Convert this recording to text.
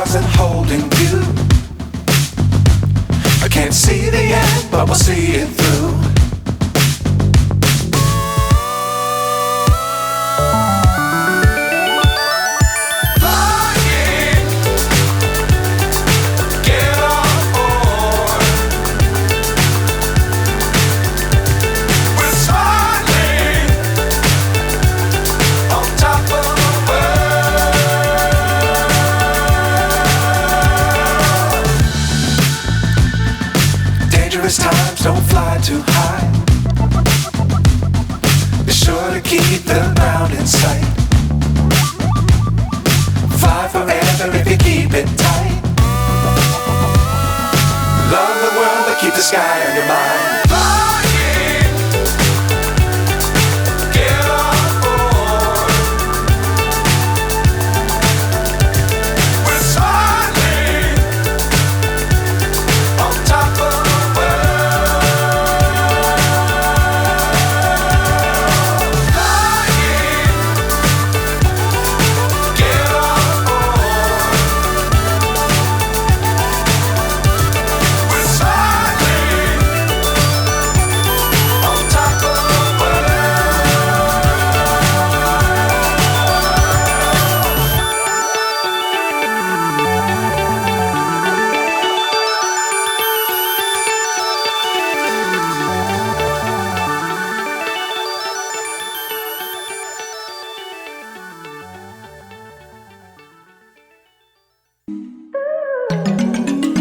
stars and holding you. I can't see the end, but we'll see it through. Times don't fly too high. Be sure to keep the ground in sight. Fly forever if you keep it tight. Love the world but keep the sky on your mind.